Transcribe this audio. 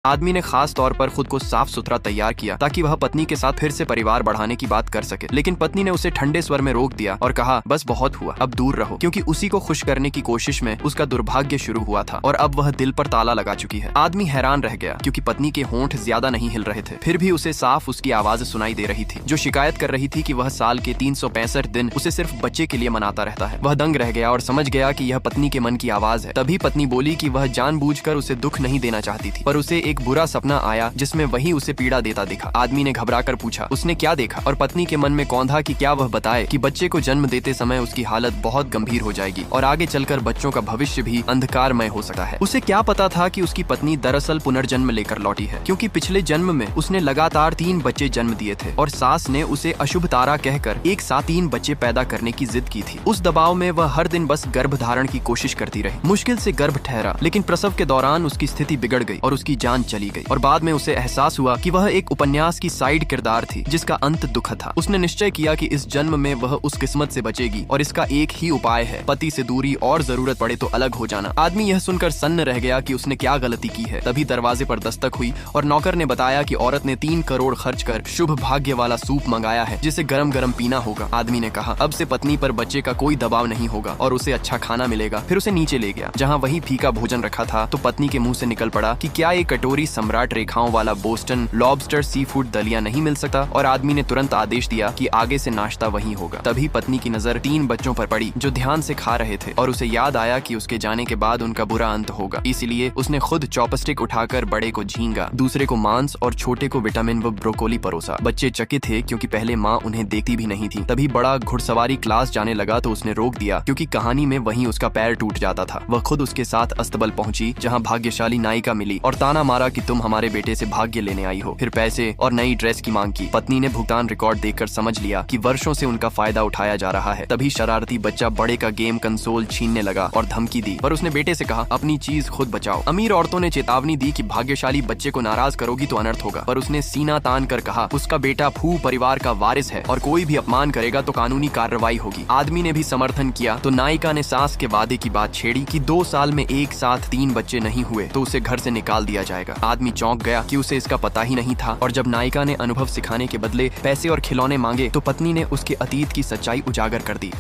आदमी ने खास तौर पर खुद को साफ सुथरा तैयार किया ताकि वह पत्नी के साथ फिर से परिवार बढ़ाने की बात कर सके, लेकिन पत्नी ने उसे ठंडे स्वर में रोक दिया और कहा, बस बहुत हुआ, अब दूर रहो, क्योंकि उसी को खुश करने की कोशिश में उसका दुर्भाग्य शुरू हुआ था और अब वह दिल पर ताला लगा चुकी है। आदमी हैरान रह गया क्योंकि पत्नी के होंठ ज्यादा नहीं हिल रहे थे, फिर भी उसे साफ उसकी आवाज सुनाई दे रही थी जो शिकायत कर रही थी कि वह साल के 365 दिन उसे सिर्फ बच्चे के लिए मनाता रहता है। वह दंग रह गया और समझ गया कि यह पत्नी के मन की आवाज है। तभी पत्नी बोली कि वह जानबूझकर उसे दुख नहीं देना चाहती थी, पर उसे एक बुरा सपना आया जिसमें वही उसे पीड़ा देता दिखा। आदमी ने घबराकर पूछा उसने क्या देखा, और पत्नी के मन में कौंधा कि क्या वह बताए कि बच्चे को जन्म देते समय उसकी हालत बहुत गंभीर हो जाएगी और आगे चलकर बच्चों का भविष्य भी अंधकारमय हो सकता है। उसे क्या पता था कि उसकी पत्नी दरअसल पुनर्जन्म लेकर लौटी है, क्योंकि पिछले जन्म में उसने लगातार 3 बच्चे जन्म दिए थे और सास ने उसे अशुभ तारा कहकर एक साथ 3 बच्चे पैदा करने की जिद की थी। उस दबाव में वह हर दिन बस गर्भ धारण की कोशिश करती रही। मुश्किल से गर्भ ठहरा, लेकिन प्रसव के दौरान उसकी स्थिति बिगड़ गई और उसकी जान चली गई और बाद में उसे एहसास हुआ कि वह एक उपन्यास की साइड किरदार थी जिसका अंत दुखद था। उसने निश्चय किया कि इस जन्म में वह उस किस्मत से बचेगी और इसका एक ही उपाय है, पति से दूरी और जरूरत पड़े तो अलग हो जाना। आदमी यह सुनकर सन्न रह गया कि उसने क्या गलती की है। तभी दरवाजे पर दस्तक हुई और नौकर ने बताया कि औरत ने 3 करोड़ खर्च कर शुभ भाग्य वाला सूप मंगाया है जिसे गरम गरम पीना होगा। आदमी ने कहा अब से पत्नी पर बच्चे का कोई दबाव नहीं होगा और उसे अच्छा खाना मिलेगा। फिर उसे नीचे ले गया जहाँ वही फीका भोजन रखा था, तो पत्नी के मुंह से निकल पड़ा कि क्या एक कटोरी सम्राट रेखाओं वाला बोस्टन लॉबस्टर सी फूड दलिया नहीं मिल सकता, और आदमी ने तुरंत आदेश दिया कि आगे से नाश्ता वहीं होगा। तभी पत्नी की नजर 3 बच्चों पर पड़ी जो ध्यान से खा रहे थे और उसे याद आया कि उसके जाने के बाद उनका बुरा अंत होगा। इसलिए उसने खुद चॉपस्टिक उठाकर बड़े को झींगा, दूसरे को मांस और छोटे को विटामिन व ब्रोकोली परोसा। बच्चे चकित थे क्योंकि पहले माँ उन्हें देखती भी नहीं थी। तभी बड़ा घुड़सवारी क्लास जाने लगा तो उसने रोक दिया क्योंकि कहानी में वहीं उसका पैर टूट जाता था। वह खुद उसके साथ अस्तबल पहुंची जहाँ भाग्यशाली नायिका मिली और ताना मारा कि तुम हमारे बेटे से भाग्य लेने आई हो। फिर पैसे और नई ड्रेस की मांग की। पत्नी ने भुगतान रिकॉर्ड देखकर समझ लिया कि वर्षों से उनका फायदा उठाया जा रहा है। तभी शरारती बच्चा बड़े का गेम कंसोल छीनने लगा और धमकी दी, पर उसने बेटे से कहा अपनी चीज खुद बचाओ। अमीर औरतों ने चेतावनी दी कि भाग्यशाली बच्चे को नाराज करोगी तो अनर्थ होगा, पर उसने सीना तान कर कहा उसका बेटा फू परिवार का वारिस है और कोई भी अपमान करेगा तो कानूनी कार्रवाई होगी। आदमी ने भी समर्थन किया तो नायिका ने सास के वादे की बात छेड़ी कि 2 साल में एक साथ 3 बच्चे नहीं हुए तो उसे घर से निकाल दिया जाएगा। आदमी चौंक गया कि उसे इसका पता ही नहीं था, और जब नायिका ने अनुभव सिखाने के बदले पैसे और खिलौने मांगे तो पत्नी ने उसके अतीत की सच्चाई उजागर कर दी।